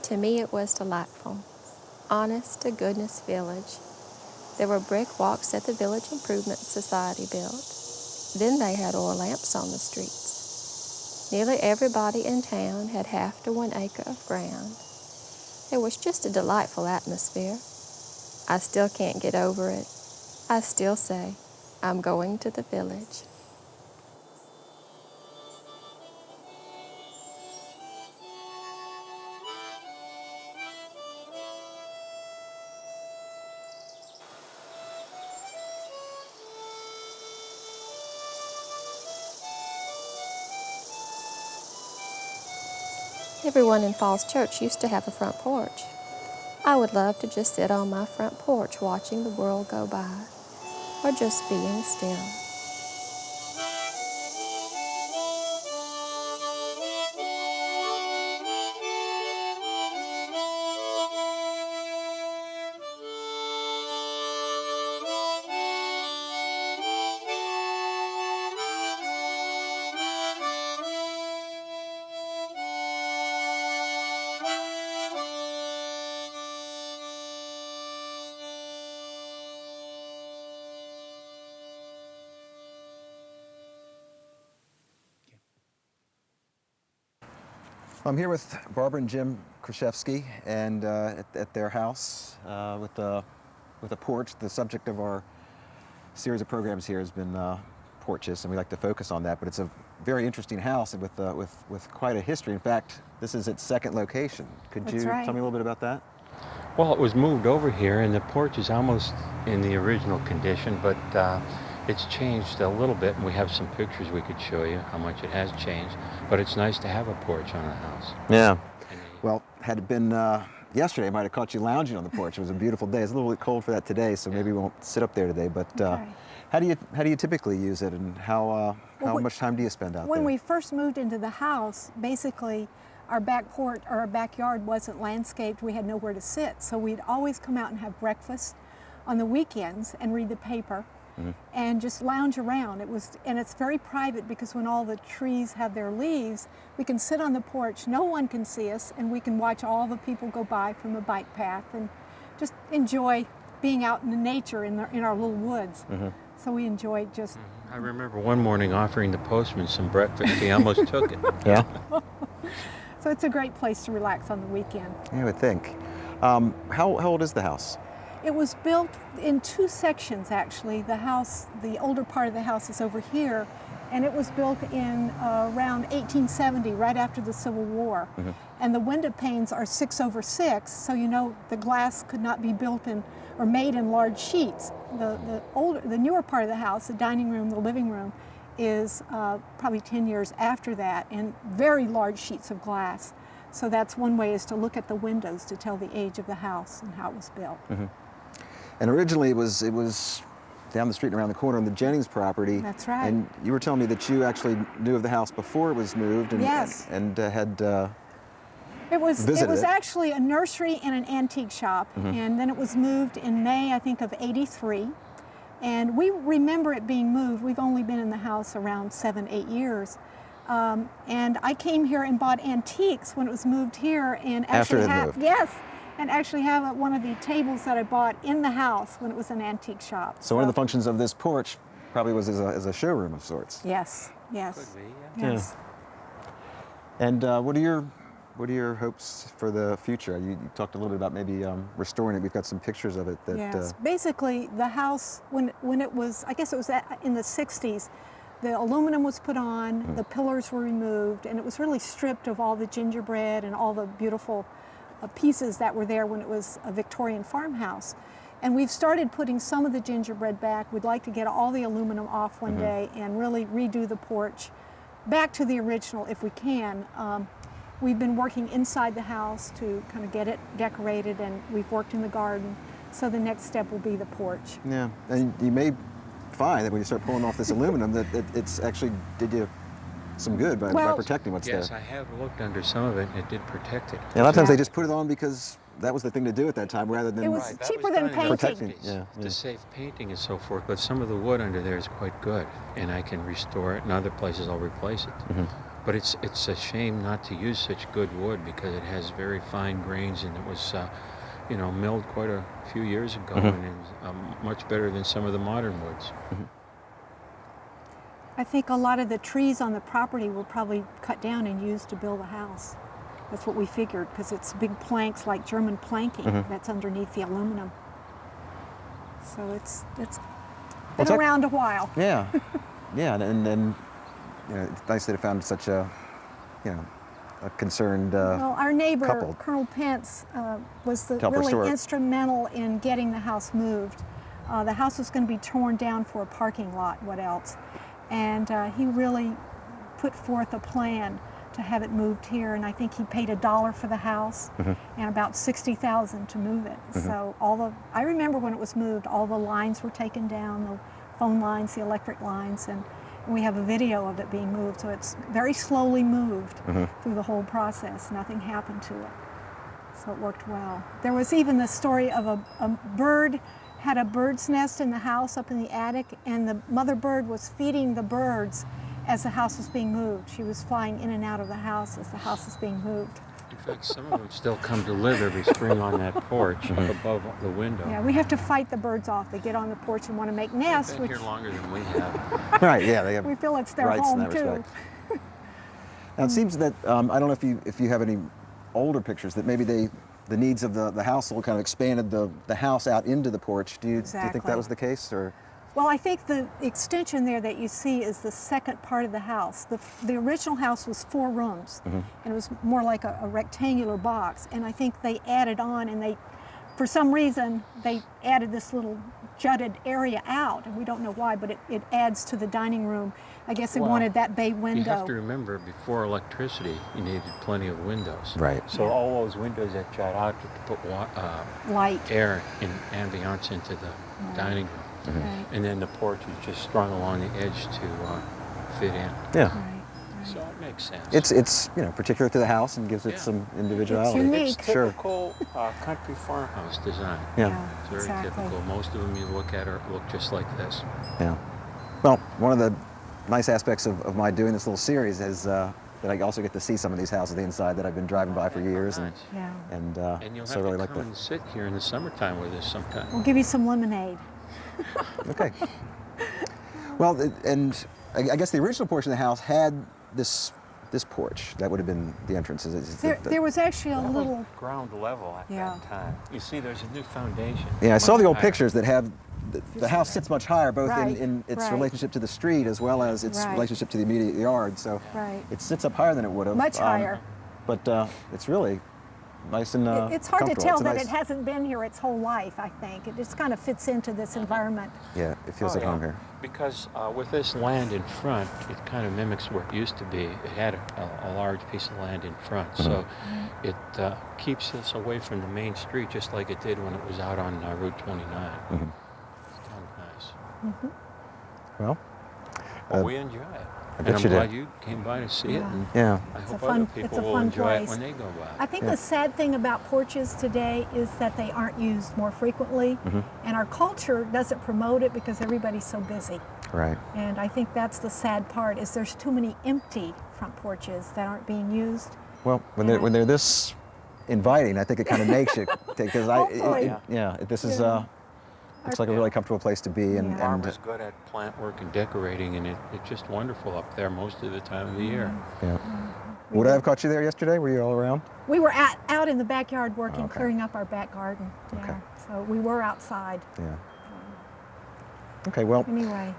To me, it was delightful. Honest to goodness village. There were brick walks that the Village Improvement Society built. Then they had oil lamps on the streets. Nearly everybody in town had half to 1 acre of ground. It was just a delightful atmosphere. I still can't get over it. I still say, I'm going to the village. Everyone in Falls Church used to have a front porch. I would love to just sit on my front porch watching the world go by, or just being still. I'm here with Barbara and Jim Kruszewsky, and at their house with a porch. The subject of our series of programs here has been porches, and we like to focus on that. But it's a very interesting house and with quite a history. In fact, this is its second location. Could you tell me a little bit about that? Well, it was moved over here, and the porch is almost in the original condition, but it's changed a little bit, and we have some pictures we could show you how much it has changed. But it's nice to have a porch on a house. Yeah. Well, had it been yesterday, I might have caught you lounging on the porch. It was a beautiful day. It's a little bit cold for that today, so maybe we won't sit up there today. But how do you typically use it, and how much time do you spend out there? When we first moved into the house, basically our back porch or our backyard wasn't landscaped. We had nowhere to sit, so we'd always come out and have breakfast on the weekends and read the paper. And just lounge around. And it's very private, because when all the trees have their leaves, we can sit on the porch, no one can see us, and we can watch all the people go by from a bike path and just enjoy being out in the nature in our little woods. So we enjoyed just... I remember one morning offering the postman some breakfast. He almost took it. Yeah. So it's a great place to relax on the weekend. I would think. How old is the house? It was built in 2 sections, actually. The house, the older part of the house is over here, and it was built in around 1870, right after the Civil War. And the window panes are 6/6, so you know the glass could not be built in or made in large sheets. The newer part of the house, the dining room, the living room, is probably 10 years after that, and very large sheets of glass. So that's one way, is to look at the windows to tell the age of the house and how it was built. And originally it was down the street and around the corner on the Jennings property. That's right. And you were telling me that you actually knew of the house before it was moved, and yes. and had it was visited it. Actually a nursery and an antique shop, and then it was moved in May, I think, of '83. And we remember it being moved. We've only been in the house around 7-8 years. And I came here and bought antiques when it was moved here, and actually actually have one of the tables that I bought in the house when it was an antique shop. So one of the functions of this porch probably was as a showroom of sorts. Yes, yes. Could be, yeah. Yes. And what are your hopes for the future? You talked a little bit about maybe restoring it. We've got some pictures of it. Yes. Basically, the house, when it was, I guess it was in the 60s, the aluminum was put on, the pillars were removed, and it was really stripped of all the gingerbread and all the beautiful pieces that were there when it was a Victorian farmhouse. And we've started putting some of the gingerbread back. We'd like to get all the aluminum off one day and really redo the porch back to the original if we can. We've been working inside the house to kind of get it decorated, and we've worked in the garden. So the next step will be the porch. Yeah, and you may find that when you start pulling off this aluminum that it's actually did you some good by protecting what's there. Yes, I have looked under some of it, and it did protect it. Yeah, a lot of times they just put it on because that was the thing to do at that time, rather than it was cheaper than painting. To save painting and so forth, but some of the wood under there is quite good, and I can restore it, and other places I'll replace it. But it's a shame not to use such good wood because it has very fine grains, and it was milled quite a few years ago, and it's much better than some of the modern woods. I think a lot of the trees on the property were probably cut down and used to build the house. That's what we figured, because it's big planks like German planking that's underneath the aluminum. So it's been around a while. Yeah, yeah, and it's nice that it found such a concerned Well, our neighbor, couple. Colonel Pence, was Help really restore it. instrumental in getting the house moved. The house was going to be torn down for a parking lot, what else? And he really put forth a plan to have it moved here, and I think he paid $1 for the house and about $60,000 to move it. So I remember when it was moved, all the lines were taken down, the phone lines, the electric lines, and we have a video of it being moved. So it's very slowly moved through the whole process. Nothing happened to it. So it worked well. There was even the story of a bird had a bird's nest in the house up in the attic, and the mother bird was feeding the birds as the house was being moved. She was flying in and out of the house as the house was being moved. In fact, some of them still come to live every spring on that porch up above the window. Yeah, we have to fight the birds off. They get on the porch and want to make nests. They've been here longer than we have. Right, yeah, they have we feel it's their rights in home that too. respect. Now it seems that, I don't know if you have any older pictures, that maybe the needs of the household kind of expanded the house out into the porch. Do you think that was the case? Or? Well, I think the extension there that you see is the second part of the house. The original house was 4 rooms, and it was more like a rectangular box. And I think they added on, and for some reason, they added this little jutted area out, and we don't know why, but it adds to the dining room. I guess they wanted that bay window. You have to remember, before electricity, you needed plenty of windows. Right. So all those windows that jut out to put light, air and ambiance into the dining room. Right. And then the porch is just strung along the edge to fit in. Yeah. Right. So it makes sense. It's particular to the house and gives it some individuality. It's unique. It's typical country farmhouse design. Yeah. It's very typical. Most of them you look at look just like this. Yeah. Well, one of the nice aspects of my doing this little series is that I also get to see some of these houses, the inside, that I've been driving by for years, Nice. and you'll so have really to like come that. and sit here in the summertime with us sometime. We'll give you some lemonade. Okay. Well, and I guess the original portion of the house had this porch. That would have been the entrance. There was actually a little ground level at that time. You see, there's a new foundation. Yeah, I saw the old Much higher. pictures that have the house sits much higher, both Right, in its right. relationship to the street as well as its Right. relationship to the immediate yard. So Right. it sits up higher than it would have. Much higher. But it's really nice and It's hard to comfortable. tell It's a that nice- it hasn't been here its whole life, I think. It just kind of fits into this environment. Yeah, it feels like home here. Because with this land in front, it kind of mimics where it used to be. It had a large piece of land in front, so it keeps us away from the main street, just like it did when it was out on Route 29. It's kind of nice. Well, Well, we enjoy it. bet And I'm you do. glad you came by to see it. And yeah. I It's a hope fun- other it's people a will fun enjoy place. it when they go by. I think the sad thing about porches today is that they aren't used more frequently, and our culture doesn't promote it because everybody's so busy. Right. And I think that's the sad part, is there's too many empty front porches that aren't being used. Well, when they're this inviting, I think it kind of makes you because Hopefully. this is Yeah. looks like a really comfortable place to be, and Yeah. Barbara's good at plant work and decorating, and it's just wonderful up there most of the time of the year. yeah. Would I have caught you there yesterday? Were you all around? We were out in the backyard working, Okay. clearing up our back garden. Yeah. Okay. So we were outside. Yeah. Okay. Well, Anyway,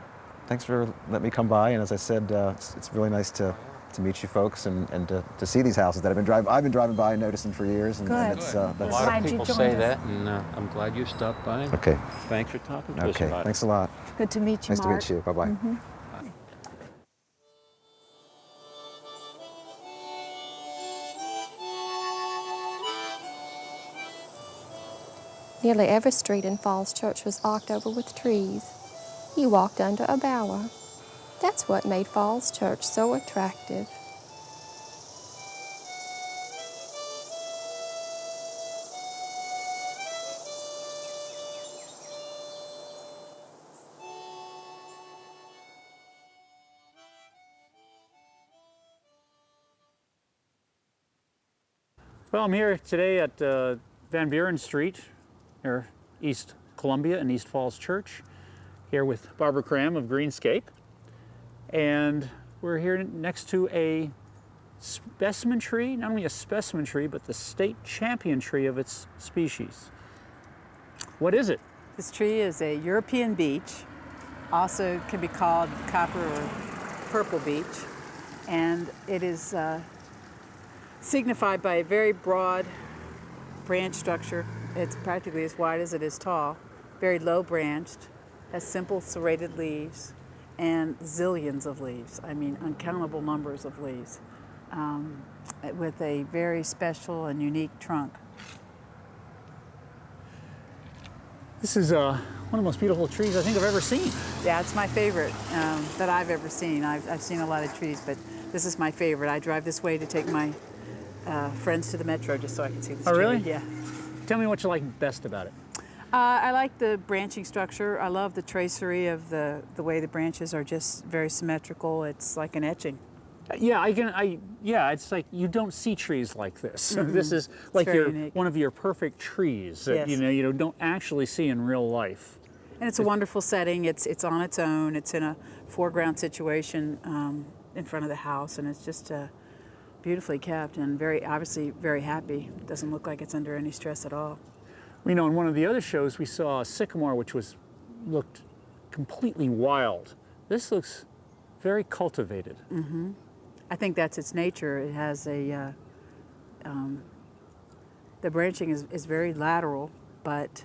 thanks for letting me come by, and as I said, it's really nice to meet you folks and to see these houses that I've been driving by and noticing for years, and Good. it's A that's lot glad of you people joined say us. that, and I'm glad you stopped by. okay. Thanks for talking to us Okay. about it. Thanks a lot. good to meet you, Nice to Mark. meet you. Bye bye. Nearly every street in Falls Church was arched over with trees. You walked under a bower. That's what made Falls Church so attractive. Well, I'm here today at Van Buren Street, near East Columbia and East Falls Church, here with Barbara Cram of Greenscape. And we're here next to a specimen tree, not only a specimen tree, but the state champion tree of its species. What is it? This tree is a European beech, also can be called copper or purple beech, and it is signified by a very broad branch structure. It's practically as wide as it is tall, very low branched, has simple serrated leaves, and zillions of leaves. I mean, uncountable numbers of leaves, with a very special and unique trunk. This is one of the most beautiful trees I think I've ever seen. Yeah, it's my favorite that I've ever seen. I've seen a lot of trees, but this is my favorite. I drive this way to take my friends to the metro just so I can see this tree. Oh, really? Yeah. Tell me what you like best about it. I like the branching structure. I love the tracery of the way the branches are just very symmetrical. It's like an etching. Yeah, it's like you don't see trees like this. Mm-hmm. This is like unique. one of your perfect trees that Yes. you don't actually see in real life. And it's a wonderful setting. It's on its own. It's in a foreground situation in front of the house, and it's just beautifully kept and obviously very happy. It doesn't look like it's under any stress at all. In one of the other shows we saw a sycamore which looked completely wild. This looks very cultivated. Mm-hmm. I think that's its nature. It has the branching is very lateral, but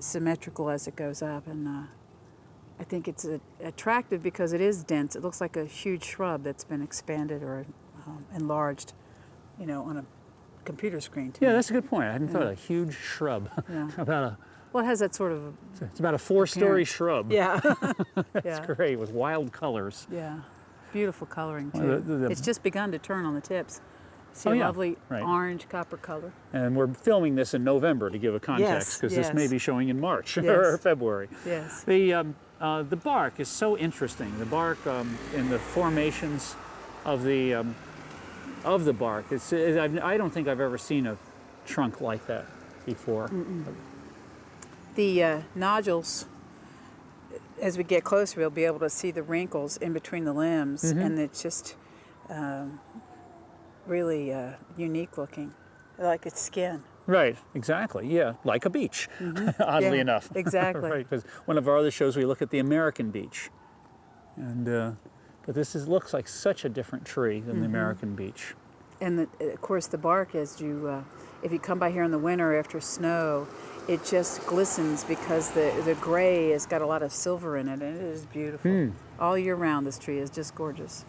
symmetrical as it goes up, and I think it's attractive because it is dense. It looks like a huge shrub that's been expanded or enlarged, on a computer screen too. Yeah, that's a good point. I hadn't thought of a huge shrub. Yeah. Well, it has that sort of. It's about a 4-story appearance. shrub. Yeah. That's Yeah. great with wild colors. Yeah. Beautiful coloring too. Well, It's just begun to turn on the tips. See Oh, a yeah. lovely Right. orange copper color. And we're filming this in November to give a context, because this may yes. be showing in March Yes. or February. Yes. The bark is so interesting. The bark and the formations of the bark. I don't think I've ever seen a trunk like that before. The nodules, as we get closer, we'll be able to see the wrinkles in between the limbs, and it's just really unique looking, like its skin. Right, exactly. Yeah, like a beech, oddly Yeah, enough. exactly. Right, because one of our other shows we look at the American beech, and but this looks like such a different tree than the American beech. And of course, the bark, as if you come by here in the winter after snow, it just glistens because the gray has got a lot of silver in it, and it is beautiful. All year round, this tree is just gorgeous.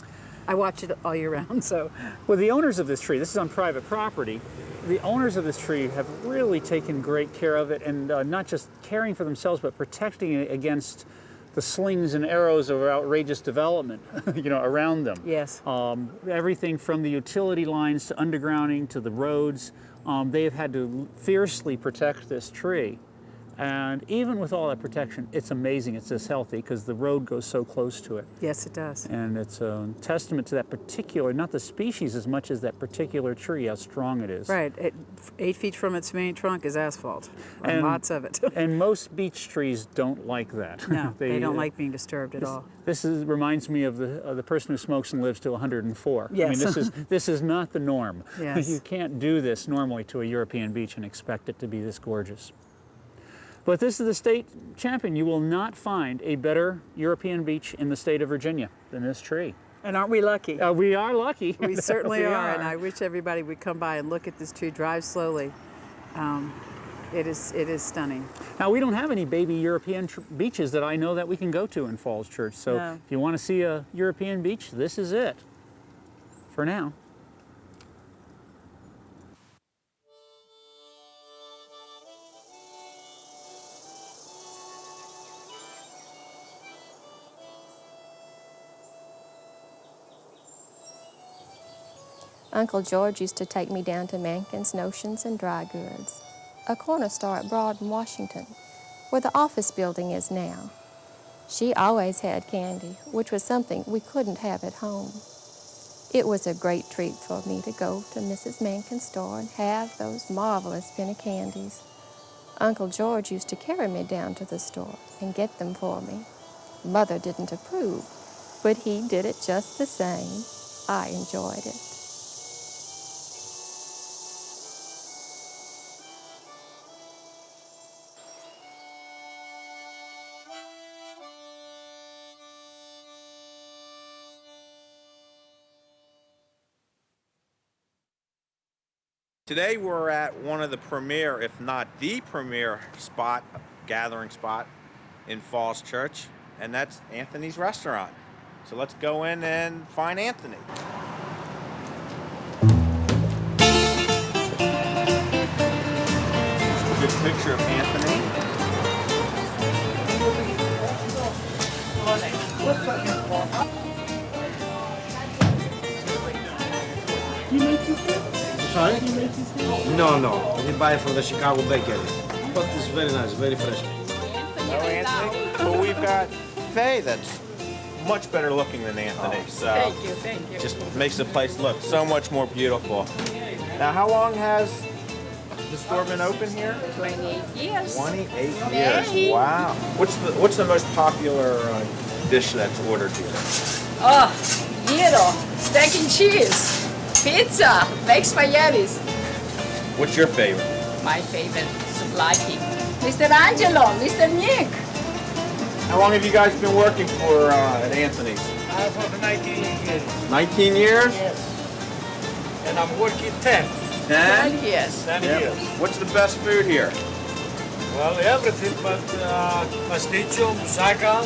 I watch it all year round, so. Well, the owners of this tree, this is on private property, the owners of this tree have really taken great care of it, and not just caring for themselves, but protecting it against the slings and arrows of outrageous development, around them. Yes. Everything from the utility lines to undergrounding to the roads, they have had to fiercely protect this tree. And even with all that protection, it's amazing it's this healthy because the road goes so close to it. Yes, it does. And it's a testament to that particular, not the species as much as that particular tree, how strong it is. Right. 8 feet from its main trunk is asphalt, and lots of it. And most beech trees don't like that. No, they don't like being disturbed at all. This reminds me of the person who smokes and lives to 104. Yes. I mean, this is not the norm. Yes. You can't do this normally to a European beech and expect it to be this gorgeous. But this is the state champion. You will not find a better European beech in the state of Virginia than this tree. And aren't we lucky? We are lucky. We certainly We are, and I wish everybody would come by and look at this tree, drive slowly. It is stunning. Now, we don't have any baby European beeches that I know that we can go to in Falls Church. So No. if you want to see a European beech, this is it for now. Uncle George used to take me down to Mankin's Notions and Dry Goods, a corner store at Broad in Washington, where the office building is now. She always had candy, which was something we couldn't have at home. It was a great treat for me to go to Mrs. Mankin's store and have those marvelous penny candies. Uncle George used to carry me down to the store and get them for me. Mother didn't approve, but he did it just the same. I enjoyed it. Today we're at one of the premier, if not the premier spot, gathering spot in Falls Church, and that's Anthony's Restaurant. So let's go in and find Anthony. Good picture of Anthony. Sorry? No. We buy from the Chicago bakery. But it's very nice, very fresh. Hello, Anthony. Well, we've got Faye that's much better looking than Anthony. So Thank you. just makes the place look so much more beautiful. Now, how long has the store been open here? 28 years. 28 years. Wow. What's the most popular dish that's ordered here? Oh, steak and cheese, pizza, baked spaghettis. What's your favorite? My favorite, souvlaki. Mr. Angelo, Mr. Nick. How long have you guys been working for at Anthony's? For 19 years. 19 years? Yes. And I'm working 10. 10? Yes. 10 Yep. years. What's the best food here? Well, everything, but pasticcio, moussaka,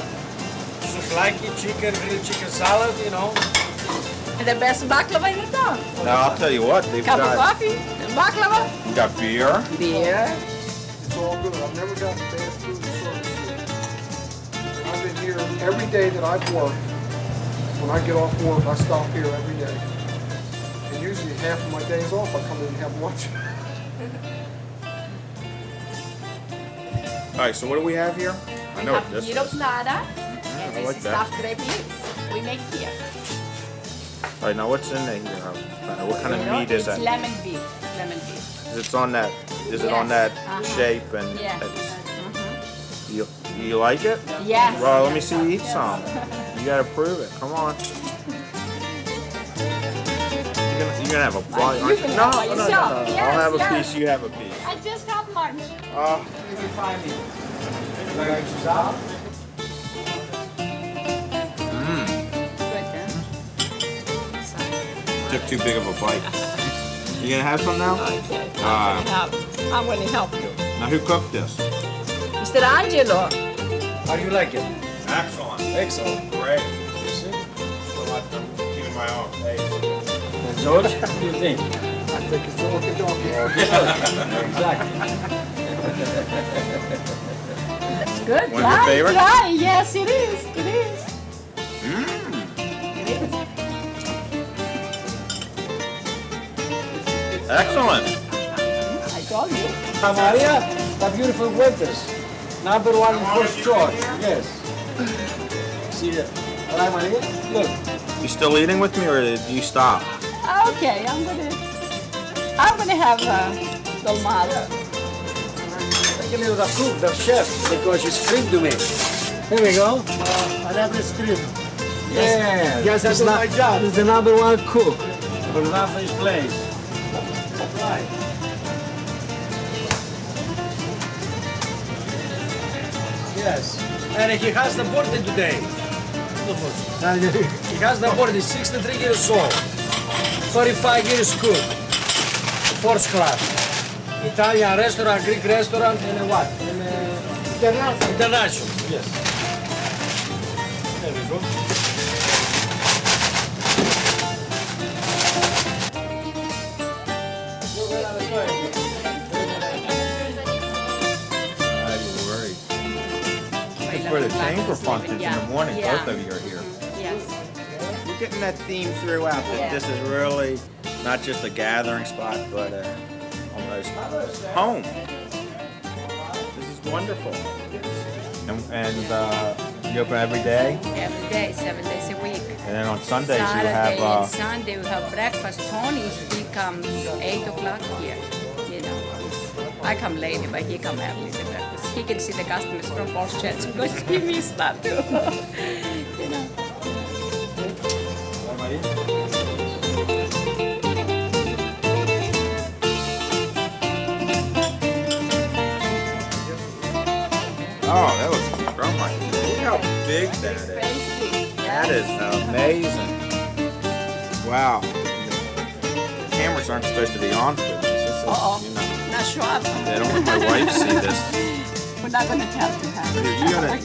souvlaki, chicken, grilled chicken salad, you know. And the best baklava in the town. Now, I'll tell you what, they've Cup of got, coffee, baklava, you got beer. beer. It's all good. I've never gotten bad food and service here. I've been here every day that I've worked. When I get off work, I stop here every day. And usually half of my days off, I come in and have lunch. All right, so what do we have here? I know what this Meat of is. nada. I And like this is that. stuffed grape meats. We make here. All right, now what's in there here? What kind of meat is it's that? lemon beef. Lemon beef. It's on that. Is it on Yes. that shape and? Yes. You like it? Yes. Well, let me see you eat some. You gotta prove it. Come on. You're gonna have a bite. You can have by yourself. I'll Yes, have a yes. piece. You have a piece. I just have lunch. Took too big of a bite. You gonna have some now? Okay. I'm going to help you. Now who cooked this? Mr. Angelo. How do you like it? Excellent. Excellent. Great. You see? I'm keeping my own. Hey. George, what do you think? I think it's all good donkey. Exactly. That's good. One of your favorite? Try. Yes, it is. It is. Excellent. I told you. Maria, the beautiful waitress. Number one in Porch George. Yes. See that? Right, Maria? Look. You still eating with me, or did you stop? Okay, I'm gonna have dolmado. Take a little the cook, the chef, because she screamed to me. Here we go. I love the scream. Yeah. Yes, that's my job. He's the number one cook for Rafa's place. That's right. Yes. And he has the birthday today. He has the birthday, 63 years old. 35 years cook. First class. Italian restaurant, Greek restaurant, and what? International. Yes. There we go. For the chamber functions in the morning, both of you are here. Yes. We're getting that theme throughout that this is really not just a gathering spot, but almost home. This is wonderful. And you open every day? Every day, 7 days a week. And then on Sundays Saturday you have. and Sunday we have breakfast. Tony, he comes 8 o'clock here. You know, I come late, but he come early to breakfast. He can see the customers from Porch Church because he missed that too. You know. Oh, that looks from my. Look how big that is. That is amazing. Wow. The cameras aren't supposed to be on for this. This is, you know. Not sure. I don't want my wife to see this. We're not going to tell to her. You gotta.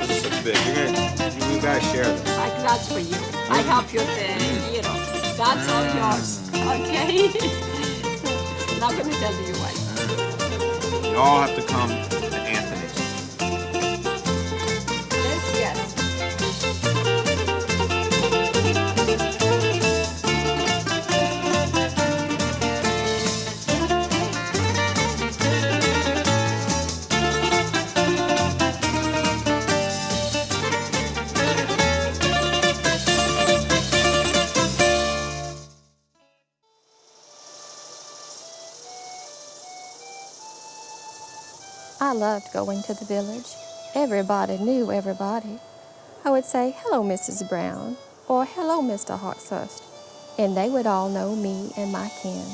This is big. You gotta share this. That's for you. I help you with the hero. That's all yours. Okay? Not going to tell you why. You all have to come to Anthony's. Yes. I loved going to the village. Everybody knew everybody. I would say, "Hello, Mrs. Brown," or "Hello, Mr. Hawkshurst," and they would all know me and my kin.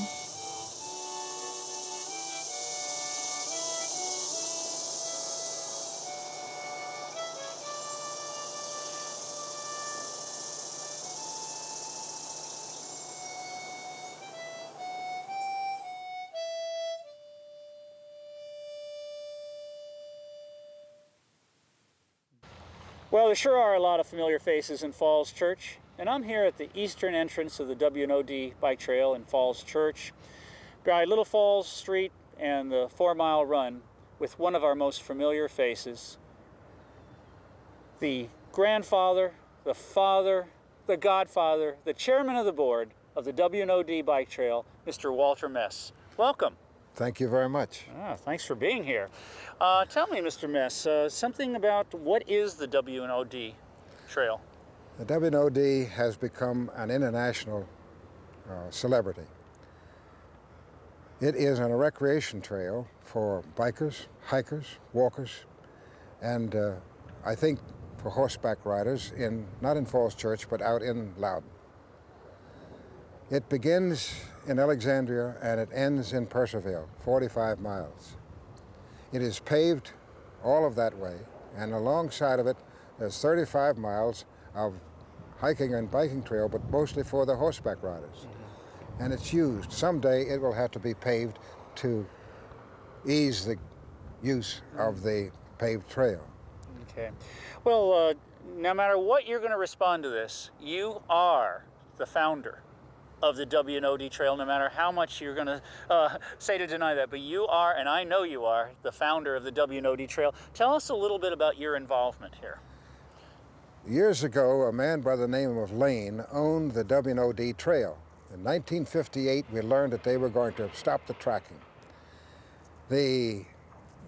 Well, there sure are a lot of familiar faces in Falls Church, and I'm here at the eastern entrance of the W&OD Bike Trail in Falls Church, by Little Falls Street and the 4-mile run with one of our most familiar faces, the grandfather, the father, the godfather, the chairman of the board of the W&OD Bike Trail, Mr. Walter Mess. Welcome. Thank you very much. Thanks for being here. Tell me, Mr. Mess, something about what is the W&OD Trail? The W&OD has become an international celebrity. It is a recreation trail for bikers, hikers, walkers, and I think for horseback riders, not in Falls Church, but out in Loudon. It begins in Alexandria and it ends in Purcellville, 45 miles. It is paved all of that way, and alongside of it, there's 35 miles of hiking and biking trail, but mostly for the horseback riders. And it's used. Someday it will have to be paved to ease the use of the paved trail. Okay. Well, no matter what you're going to respond to this, you are the founder of the W&OD Trail, no matter how much you're going to say to deny that. But you are, and I know you are, the founder of the W&OD Trail. Tell us a little bit about your involvement here. Years ago, a man by the name of Lane owned the W&OD Trail. In 1958, we learned that they were going to stop the tracking. The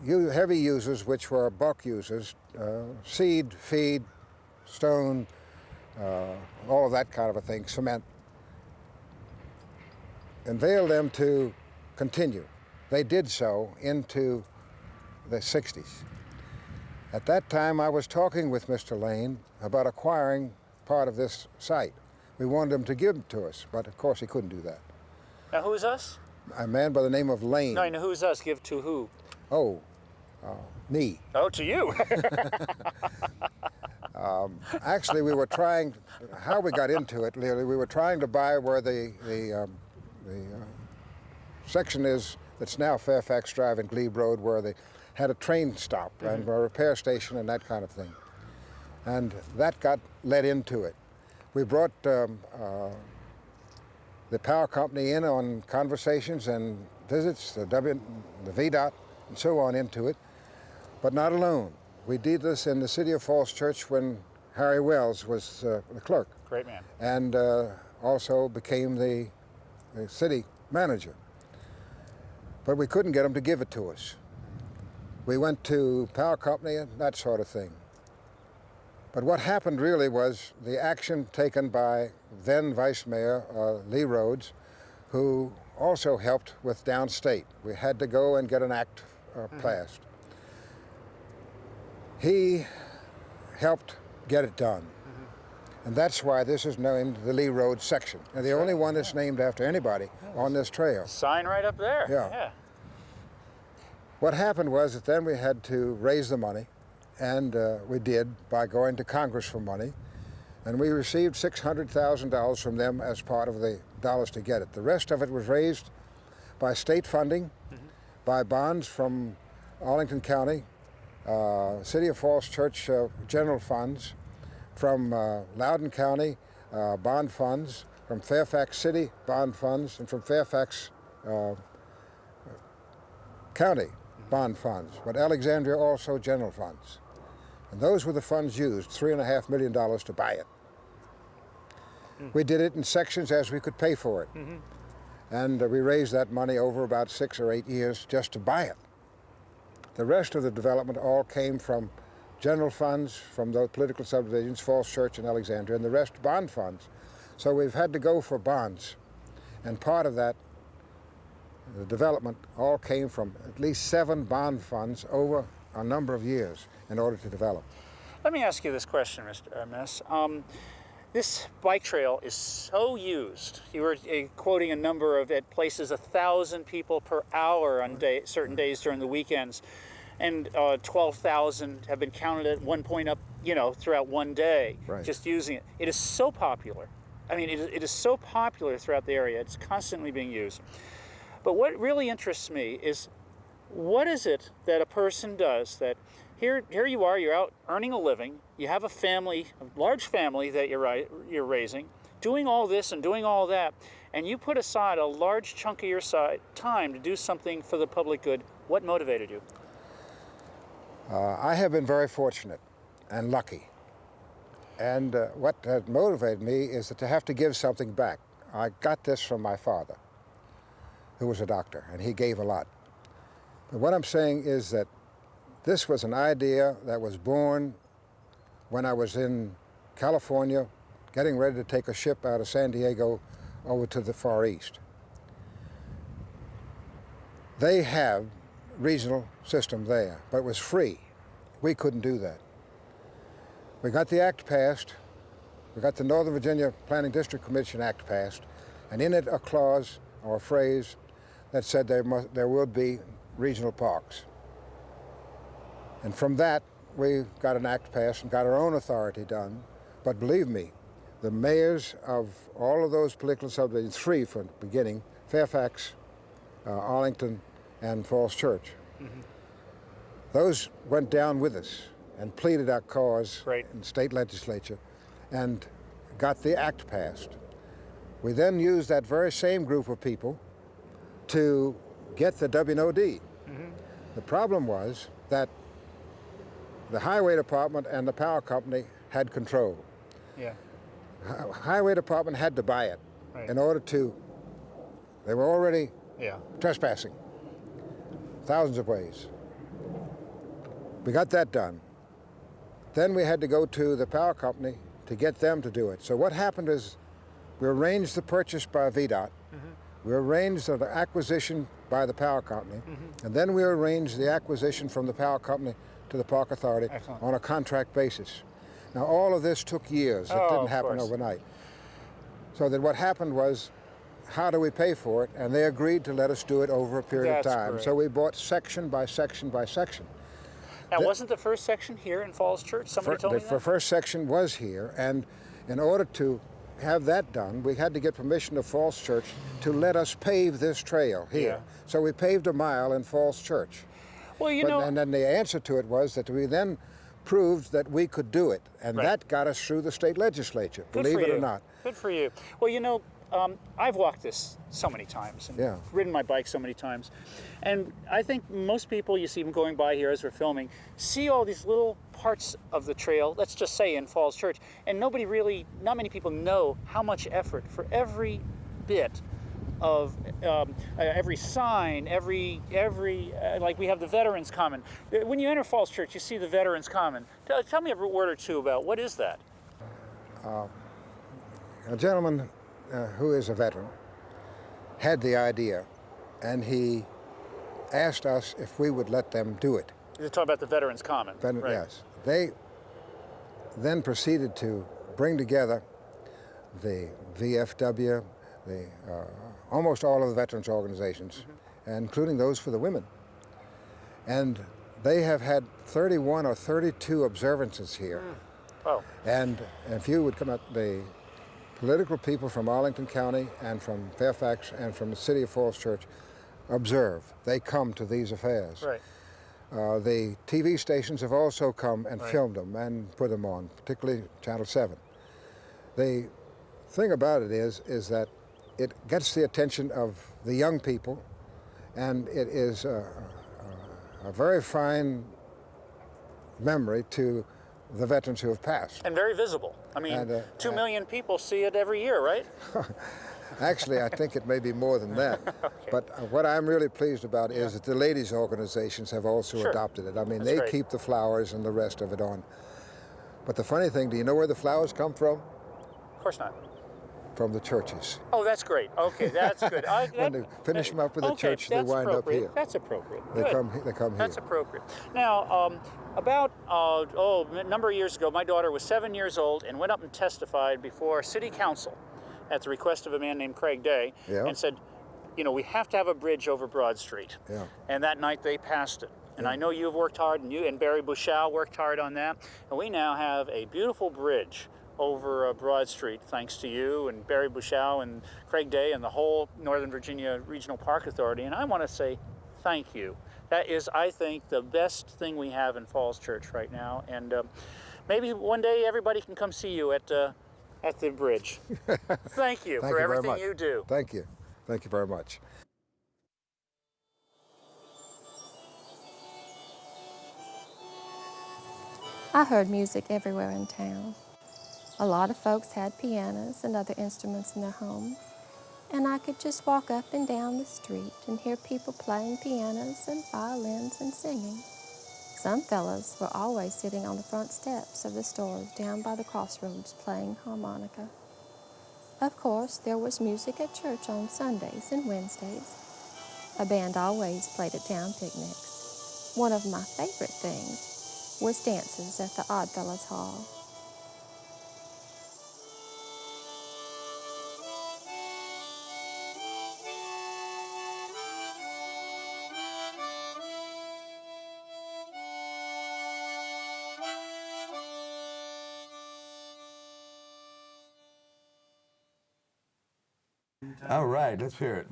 heavy users, which were bulk users, seed, feed, stone, all of that kind of a thing, cement, unveiled them to continue. They did so into the 60s. At that time, I was talking with Mr. Lane about acquiring part of this site. We wanted him to give it to us, but of course he couldn't do that. Now, who's us? A man by the name of Lane. No, I know who's us. Give to who? Oh, me. Oh, to you. Actually, we were trying, how we got into it, really, we were trying to buy where the section is that's now Fairfax Drive and Glebe Road, where they had a train stop and a repair station and that kind of thing. And that got led into it. We brought the power company in on conversations and visits, the VDOT and so on into it, but not alone. We did this in the city of Falls Church when Harry Wells was the clerk. Great man. And also became the city manager. But we couldn't get him to give it to us. We went to power company and that sort of thing. But what happened really was the action taken by then Vice Mayor Lee Rhodes, who also helped with downstate. We had to go and get an act passed. He helped get it done. And that's why this is named the Lee Road section. And the only one that's named after anybody on this trail. Sign right up there. Yeah. What happened was that then we had to raise the money, and we did by going to Congress for money. And we received $600,000 from them as part of the dollars to get it. The rest of it was raised by state funding, by bonds from Arlington County, City of Falls Church general funds, from Loudoun County bond funds, from Fairfax City bond funds, and from Fairfax County bond funds, but Alexandria also general funds. And those were the funds used, $3.5 million to buy it. We did it in sections as we could pay for it. And we raised that money over about 6 or 8 years just to buy it. The rest of the development all came from general funds, from the political subdivisions, Falls Church and Alexandria, and the rest bond funds. So we've had to go for bonds. And part of that, the development all came from at least 7 bond funds over a number of years in order to develop. Let me ask you this question, Mr. Mess. This bike trail is so used. You were quoting a number of, at places, 1,000 people per hour on certain days during the weekends. And 12,000 have been counted at one point up, throughout one day, just using it. It is so popular. I mean, it is so popular throughout the area. It's constantly being used. But what really interests me is, what is it that a person does that here you are, you're out earning a living, you have a family, a large family that you're raising, doing all this and doing all that, and you put aside a large chunk of your time to do something for the public good. What motivated you? I have been very fortunate and lucky. And what has motivated me is to have to give something back. I got this from my father, who was a doctor, and he gave a lot. But what I'm saying is that this was an idea that was born when I was in California, getting ready to take a ship out of San Diego over to the Far East. They have regional system there, but it was free. We couldn't do that. We got the act passed. We got the Northern Virginia Planning District Commission Act passed, and in it a clause or a phrase that said there would be regional parks. And from that, we got an act passed and got our own authority done. But believe me, the mayors of all of those political subdivisions, 3 from the beginning, Fairfax, Arlington, and Falls Church, those went down with us and pleaded our cause in the state legislature and got the act passed. We then used that very same group of people to get the WNOD. The problem was that the highway department and the power company had control. Highway department had to buy it in order to, they were already trespassing, thousands of ways. We got that done. Then we had to go to the power company to get them to do it. So what happened is we arranged the purchase by VDOT, we arranged the acquisition by the power company, and then we arranged the acquisition from the power company to the Park Authority on a contract basis. Now all of this took years. It didn't happen overnight. So that what happened was, how do we pay for it? And they agreed to let us do it over a period of time. So we bought section by section by section. Now, wasn't the first section here in Falls Church? Somebody told me that? The first section was here, and in order to have that done, we had to get permission of Falls Church to let us pave this trail here. So we paved a mile in Falls Church. Well, you know... And then the answer to it was that we then proved that we could do it, and that got us through the state legislature, believe it or not. Good for you. Well, you know, I've walked this so many times and ridden my bike so many times. And I think most people, you see them going by here as we're filming, see all these little parts of the trail, let's just say in Falls Church, and not many people know how much effort for every bit of every sign, every like we have the Veterans Common. When you enter Falls Church, you see the Veterans Common. Tell me a word or two about what is that? A gentleman who is a veteran had the idea, and he asked us if we would let them do it. You're talking about the Veterans Common, right? Yes. They then proceeded to bring together the VFW, almost all of the veterans organizations, including those for the women. And they have had 31 or 32 observances here. Oh. And if you would come up, the political people from Arlington County and from Fairfax and from the city of Falls Church observe. They come to these affairs. Right. The TV stations have also come and filmed them and put them on, particularly Channel 7. The thing about it is that it gets the attention of the young people, and it is a very fine memory to the veterans who have passed. And very visible. I mean, 2 million people see it every year, right? Actually, I think it may be more than that. Okay. But what I'm really pleased about is that the ladies' organizations have also adopted it. I mean, they keep the flowers and the rest of it on. But the funny thing, do you know where the flowers come from? Of course not. From the churches. Oh, that's great. Okay, that's good. When they finish them up with the church, they wind up here. That's appropriate. They come here. That's appropriate. Now, about a number of years ago, my daughter was 7 years old and went up and testified before City Council at the request of a man named Craig Day, and said, you know, we have to have a bridge over Broad Street. Yeah. And that night they passed it. And I know you've worked hard, and you and Barry Bushell worked hard on that. And we now have a beautiful bridge over Broad Street, thanks to you and Barry Bushell and Craig Day and the whole Northern Virginia Regional Park Authority. And I want to say thank you. That is, I think, the best thing we have in Falls Church right now. And maybe one day everybody can come see you at the bridge. Thank you for everything you do. Thank you. Thank you very much. I heard music everywhere in town. A lot of folks had pianos and other instruments in their homes, and I could just walk up and down the street and hear people playing pianos and violins and singing. Some fellows were always sitting on the front steps of the stores down by the crossroads playing harmonica. Of course, there was music at church on Sundays and Wednesdays. A band always played at town picnics. One of my favorite things was dances at the Oddfellows Hall. All right, let's hear it.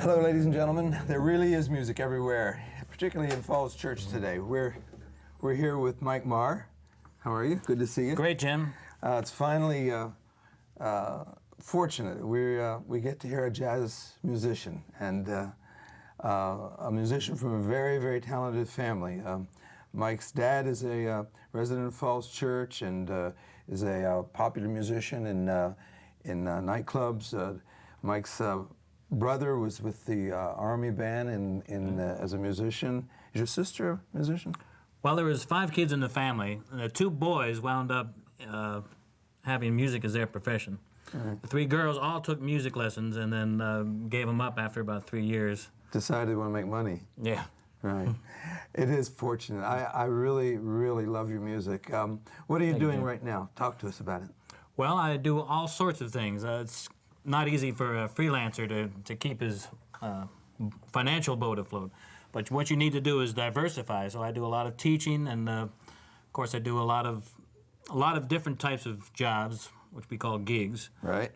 Hello, ladies and gentlemen. There really is music everywhere, particularly in Falls Church today. We're here with Mike Marr. How are you? Good to see you. Great, Jim. It's finally fortunate we get to hear a jazz musician and a musician from a very, very talented family. Mike's dad is a resident of Falls Church and is a popular musician in nightclubs. Mike's brother was with the Army band as a musician. Is your sister a musician? Well, there was 5 kids in the family, and the 2 boys wound up having music as their profession. The 3 girls all took music lessons and then gave them up after about 3 years. Decided they want to make money. Yeah. Right. It is fortunate. I really, really love your music. What are you doing right now? Talk to us about it. Well, I do all sorts of things. It's not easy for a freelancer to keep his financial boat afloat. But what you need to do is diversify. So I do a lot of teaching, and of course I do a lot of different types of jobs, which we call gigs. Right.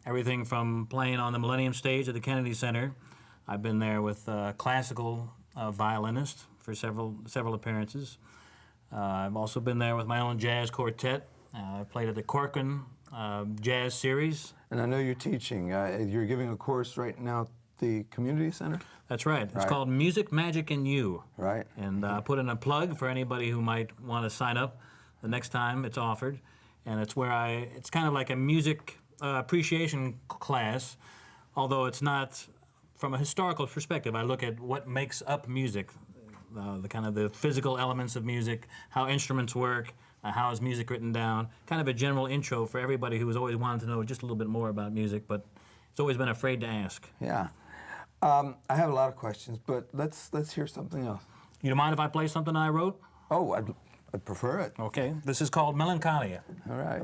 Everything from playing on the Millennium Stage at the Kennedy Center. I've been there with classical violinist for several appearances. I've also been there with my own jazz quartet. I played at the Corcoran Jazz Series. And I know you're teaching. You're giving a course right now at the community center? That's right. It's called Music, Magic, and You. Right. And I put in a plug for anybody who might want to sign up the next time it's offered. And it's where it's kind of like a music appreciation class, although it's not from a historical perspective. I look at what makes up music, the kind of the physical elements of music, how instruments work, how is music written down, kind of a general intro for everybody who has always wanted to know just a little bit more about music, but it's always been afraid to ask. Yeah. I have a lot of questions, but let's hear something else. You don't mind if I play something I wrote? Oh, I'd prefer it. Okay. This is called Melancholia. All right.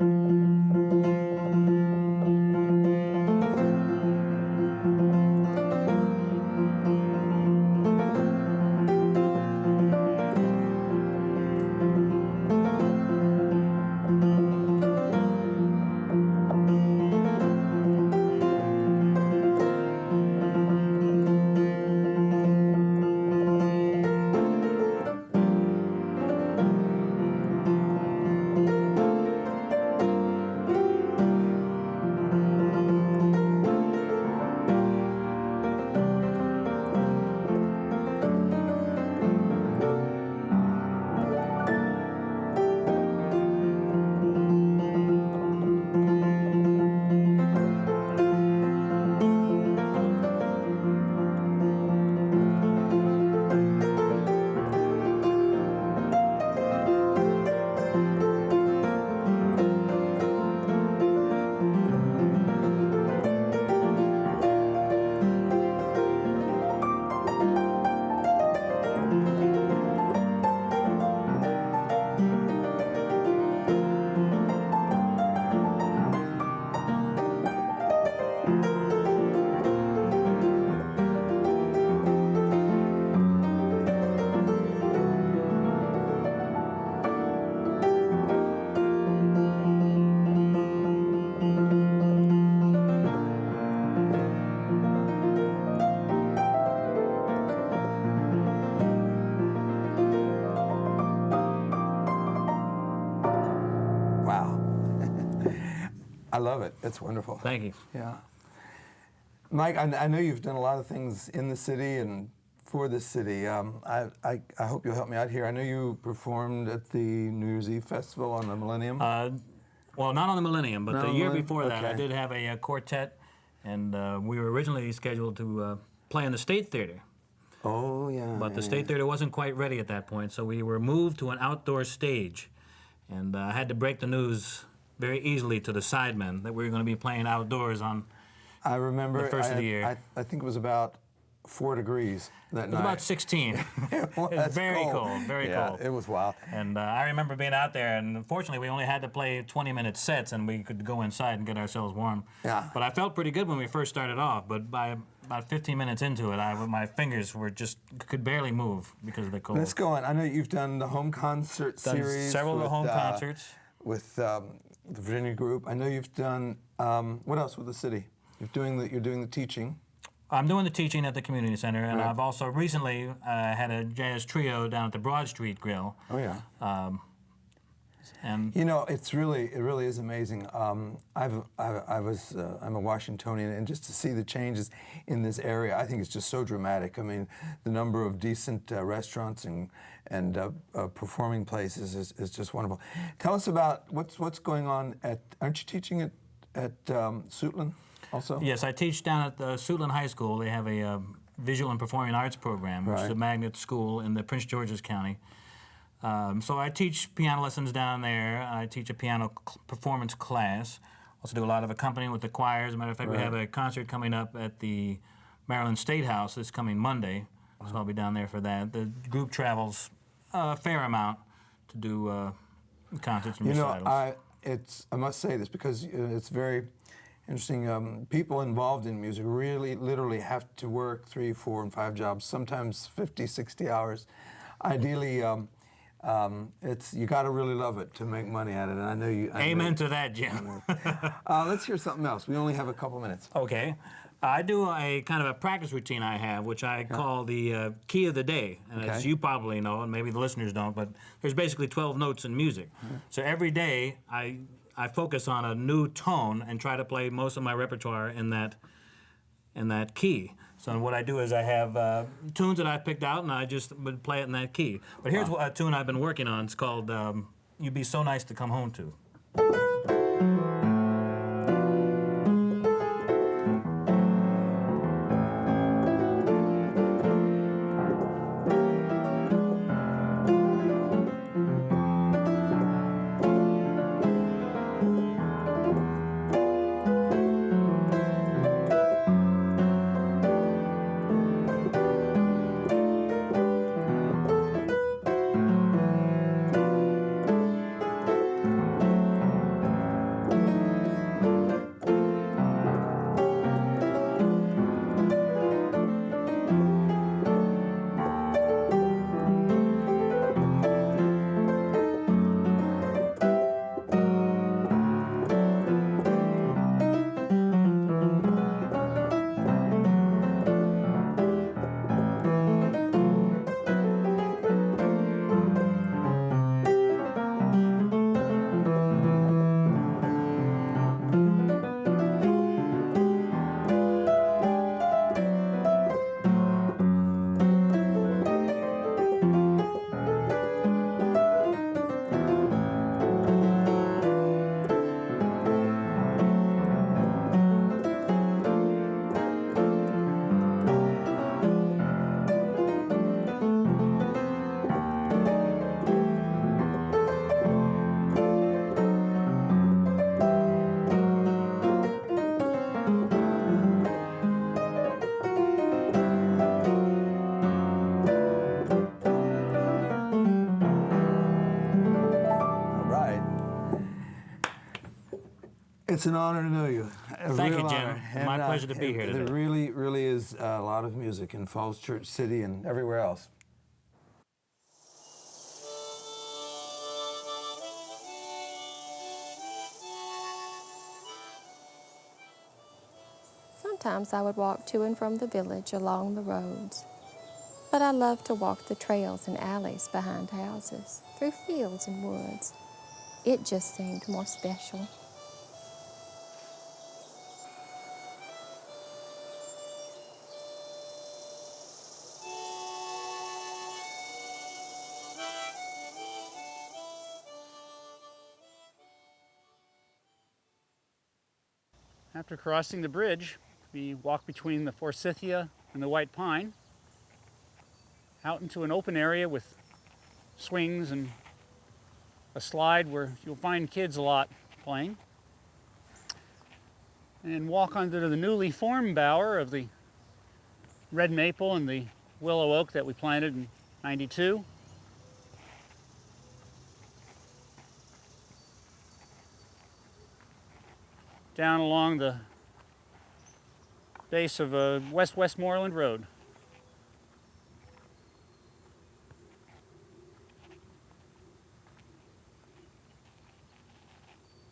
I love it. It's wonderful. Thank you. Yeah. Mike, I know you've done a lot of things in the city and for the city. I hope you'll help me out here. I know you performed at the New Year's Eve Festival on the Millennium. Well, not on the Millennium, but the year before that, okay. I did have a quartet, and we were originally scheduled to play in the State Theater. Oh, yeah. But the State Theater wasn't quite ready at that point, so we were moved to an outdoor stage. And I had to break the news very easily to the sidemen that we were going to be playing outdoors on I remember the first of the year. I think it was about 4 degrees that night. It was about 16. It was very cold, very cold. It was wild. And I remember being out there, and unfortunately we only had to play 20-minute sets, and we could go inside and get ourselves warm. Yeah. But I felt pretty good when we first started off, but by about 15 minutes into it, my fingers were could barely move because of the cold. Let's go on. I know you've done the home concert series. Several of the home concerts. With the Virginia group. I know you've done, what else with the city? You're doing the teaching. I'm doing the teaching at the community center, and I've also recently had a jazz trio down at the Broad Street Grill. Oh yeah. And you know, it really is amazing. I'm a Washingtonian, and just to see the changes in this area, I think it's just so dramatic. I mean, the number of decent restaurants and performing places is just wonderful. Tell us about what's going on at. Aren't you teaching at Suitland? also? Yes, I teach down at the Suitland High School. They have a visual and performing arts program, which is a magnet school in the Prince George's County. So I teach piano lessons down there. I teach a piano performance class. Also do a lot of accompanying with the choirs. As a matter of fact, we have a concert coming up at the Maryland State House this coming Monday, so I'll be down there for that. The group travels a fair amount to do concerts and recitals. I must say this because it's very interesting. People involved in music really, literally have to work 3, 4, and 5 jobs, sometimes 50, 60 hours. Ideally, you got to really love it to make money at it, and I know you. Amen to that, Jim. Let's hear something else. We only have a couple minutes. Okay. I do a kind of a practice routine I have, which I call the key of the day. And as you probably know, and maybe the listeners don't, but there's basically 12 notes in music. So every day I focus on a new tone and try to play most of my repertoire in that key. So what I do is I have tunes that I've picked out, and I just would play it in that key. But here's a tune I've been working on. It's called "You'd Be So Nice to Come Home To." It's an honor to know you. Thank you, Jim. My pleasure to be here today. There really, really is a lot of music in Falls Church City and everywhere else. Sometimes I would walk to and from the village along the roads, but I loved to walk the trails and alleys behind houses, through fields and woods. It just seemed more special. After crossing the bridge, we walk between the forsythia and the white pine out into an open area with swings and a slide where you'll find kids a lot playing, and walk onto the newly formed bower of the red maple and the willow oak that we planted in '92. Down along the base of West Westmoreland Road.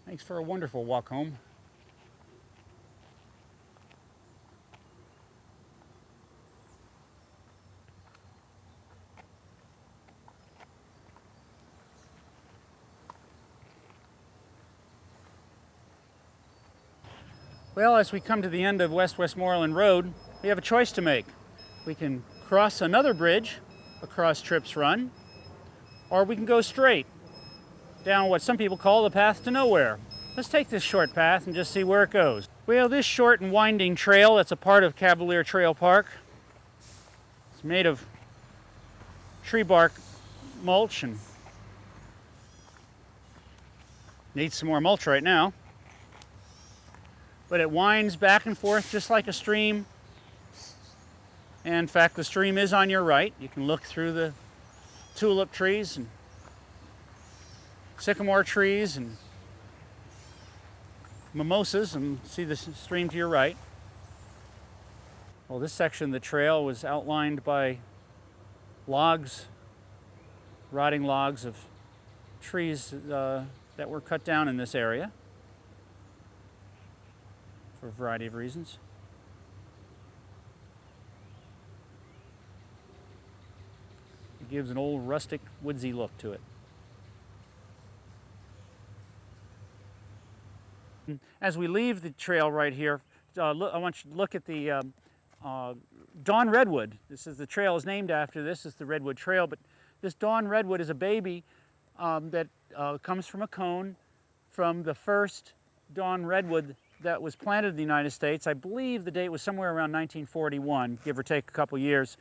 Makes for a wonderful walk home. Well, as we come to the end of West Westmoreland Road, we have a choice to make. We can cross another bridge across Tripp's Run, or we can go straight down what some people call the path to nowhere. Let's take this short path and just see where it goes. Well, this short and winding trail that's a part of Cavalier Trail Park, it's made of tree bark mulch and needs some more mulch right now. But it winds back and forth just like a stream. And in fact, the stream is on your right. You can look through the tulip trees and sycamore trees and mimosas and see the stream to your right. Well, this section of the trail was outlined by logs, rotting logs of trees that were cut down in this area for a variety of reasons. It gives an old rustic, woodsy look to it. As we leave the trail right here, I want you to look at the Dawn Redwood. The trail is named after this. It's the Redwood Trail, but this Dawn Redwood is a baby that comes from a cone from the first Dawn Redwood that was planted in the United States. I believe the date was somewhere around 1941, give or take a couple years.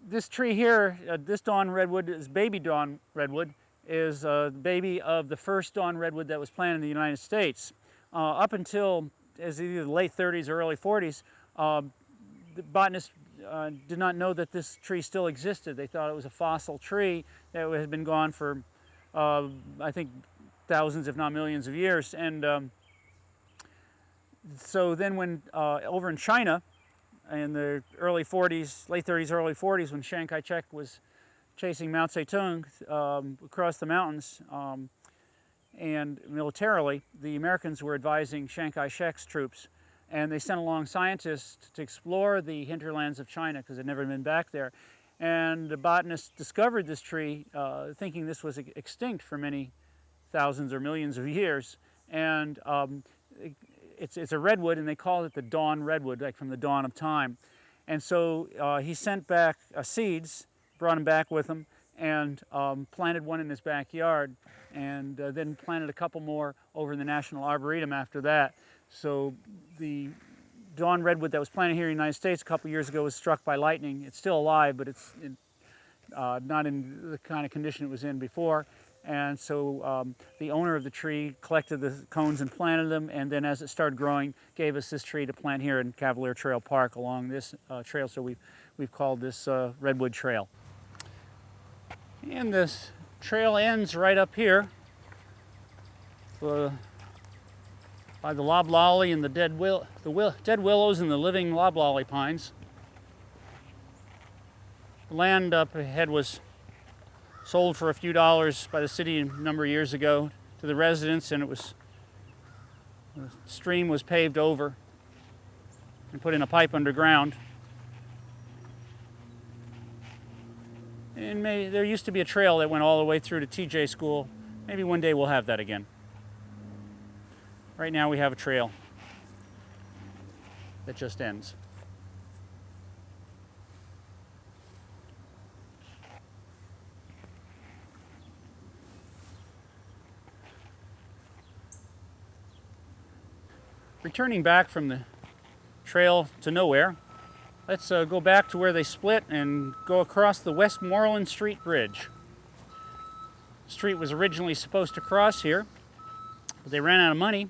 This tree here, this Dawn Redwood, is baby Dawn Redwood, is the baby of the first Dawn Redwood that was planted in the United States. Up until as either the late 30s or early 40s, the botanists did not know that this tree still existed. They thought it was a fossil tree that had been gone for, I think, thousands if not millions of years. And so then when over in China in the early 40s, late 30s, early 40s, when Chiang Kai-shek was chasing Mao Zedong across the mountains, and militarily, the Americans were advising Chiang Kai-shek's troops, and they sent along scientists to explore the hinterlands of China because they'd never been back there. And the botanists discovered this tree thinking this was extinct for many thousands or millions of years. And it's a redwood, and they called it the Dawn Redwood, like from the dawn of time. And so he sent back seeds, brought them back with him, and planted one in his backyard, and then planted a couple more over in the National Arboretum after that. So the Dawn Redwood that was planted here in the United States a couple years ago was struck by lightning. It's still alive, but it's not in the kind of condition it was in before. And so the owner of the tree collected the cones and planted them, and then as it started growing, gave us this tree to plant here in Cavalier Trail Park along this trail. So we've called this Redwood Trail. And this trail ends right up here by the loblolly and the dead willows and the living loblolly pines. The land up ahead was sold for a few dollars by the city a number of years ago to the residents, and the stream was paved over and put in a pipe underground. And there used to be a trail that went all the way through to TJ School. Maybe one day we'll have that again. Right now we have a trail that just ends. Returning back from the trail to nowhere, let's go back to where they split and go across the Westmoreland Street Bridge. The street was originally supposed to cross here, but they ran out of money,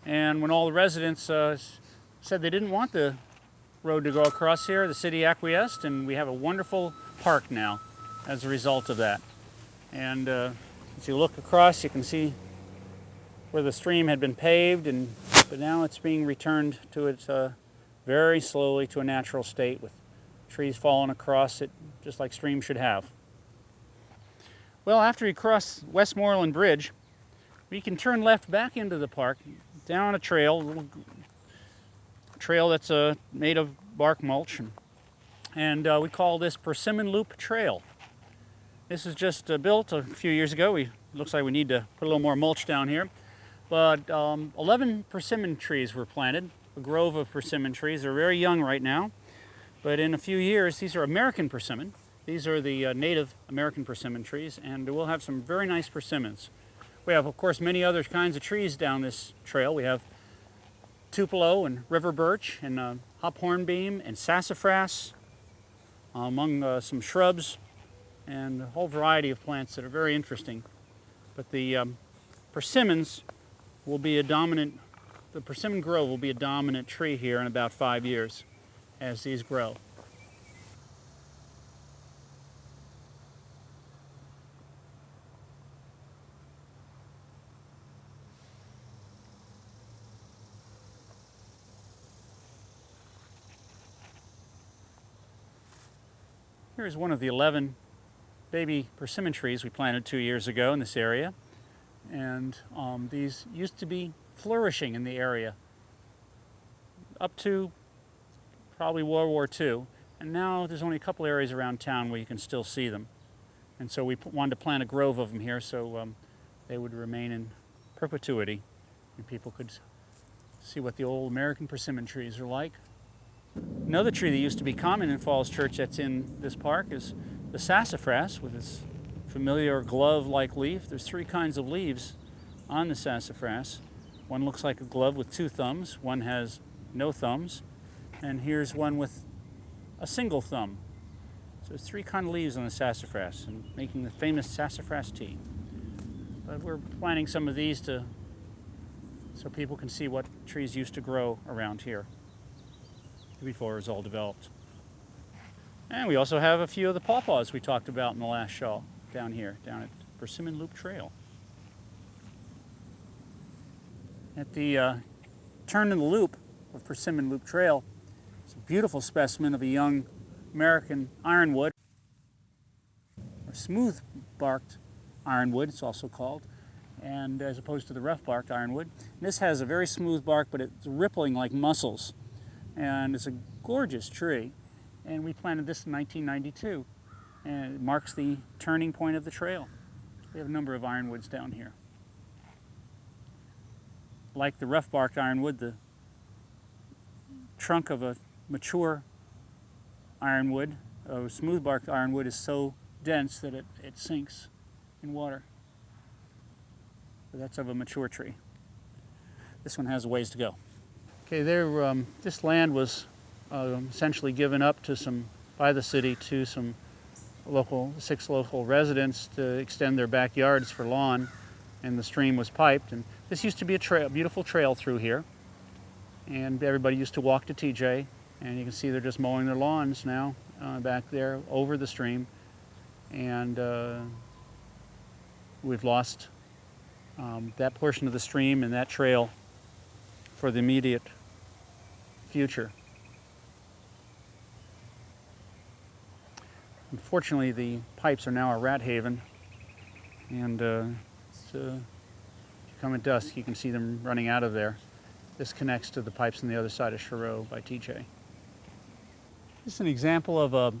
and when all the residents said they didn't want the road to go across here, the city acquiesced, and we have a wonderful park now as a result of that. And as you look across, you can see where the stream had been paved, but now it's being returned to its very slowly to a natural state with trees falling across it just like streams should have. Well, after you cross Westmoreland Bridge, we can turn left back into the park, down a trail that's made of bark mulch, and we call this Persimmon Loop Trail. This was just built a few years ago. Looks like we need to put a little more mulch down here. But 11 persimmon trees were planted, a grove of persimmon trees. They're very young right now, but in a few years, these are American persimmon. These are the native American persimmon trees, and we'll have some very nice persimmons. We have, of course, many other kinds of trees down this trail. We have tupelo and river birch and hop hornbeam and sassafras, among some shrubs and a whole variety of plants that are very interesting. But the persimmons will be a dominant, the persimmon grove will be a dominant tree here in about 5 years as these grow. Here's one of the 11 baby persimmon trees we planted 2 years ago in this area. And these used to be flourishing in the area up to probably World War II. And now there's only a couple areas around town where you can still see them. And so we wanted to plant a grove of them here so they would remain in perpetuity and people could see what the old American persimmon trees are like. Another tree that used to be common in Falls Church that's in this park is the sassafras with its familiar glove-like leaf. There's 3 kinds of leaves on the sassafras. One looks like a glove with 2 thumbs, one has no thumbs, and here's one with a single thumb. So there's 3 kinds of leaves on the sassafras and making the famous sassafras tea. But we're planting some of these so people can see what trees used to grow around here before it was all developed. And we also have a few of the pawpaws we talked about in the last show down here, down at Persimmon Loop Trail. At the turn in the loop of Persimmon Loop Trail, it's a beautiful specimen of a young American ironwood, or smooth-barked ironwood, it's also called, and as opposed to the rough-barked ironwood. And this has a very smooth bark, but it's rippling like mussels. And it's a gorgeous tree, and we planted this in 1992, and it marks the turning point of the trail. We have a number of ironwoods down here. Like the rough-barked ironwood, the trunk of a mature ironwood, a smooth-barked ironwood, is so dense that it sinks in water. But that's of a mature tree. This one has a ways to go. Okay, this land was essentially given up by the city to some 6 local residents to extend their backyards for lawn, and the stream was piped. And this used to be a beautiful trail through here, and everybody used to walk to TJ, and you can see they're just mowing their lawns now back there over the stream, and we've lost that portion of the stream and that trail for the immediate future. Unfortunately, the pipes are now a rat haven, and if you come at dusk, you can see them running out of there. This connects to the pipes on the other side of Chereau by TJ. This is an example of a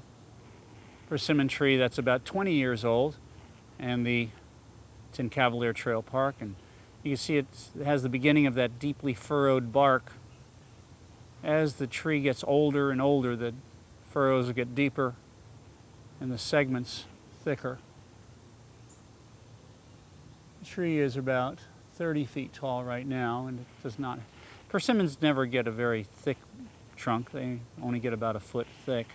persimmon tree that's about 20 years old, and it's in Cavalier Trail Park, and you can see it has the beginning of that deeply furrowed bark. As the tree gets older and older, the furrows get deeper and the segments thicker. The tree is about 30 feet tall right now, and it does not. Persimmons never get a very thick trunk. They only get about a foot thick.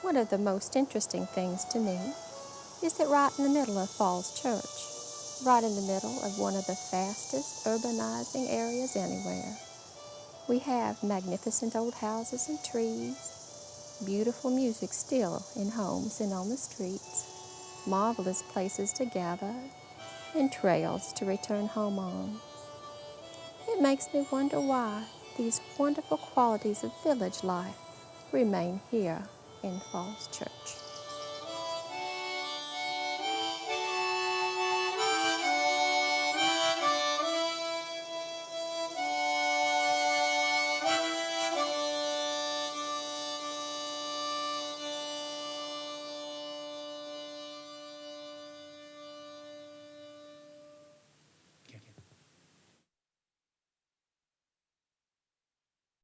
One of the most interesting things to me is that right in the middle of Falls Church, right in the middle of one of the fastest urbanizing areas anywhere, we have magnificent old houses and trees, beautiful music still in homes and on the streets, marvelous places to gather, and trails to return home on. It makes me wonder why these wonderful qualities of village life remain here in Falls Church.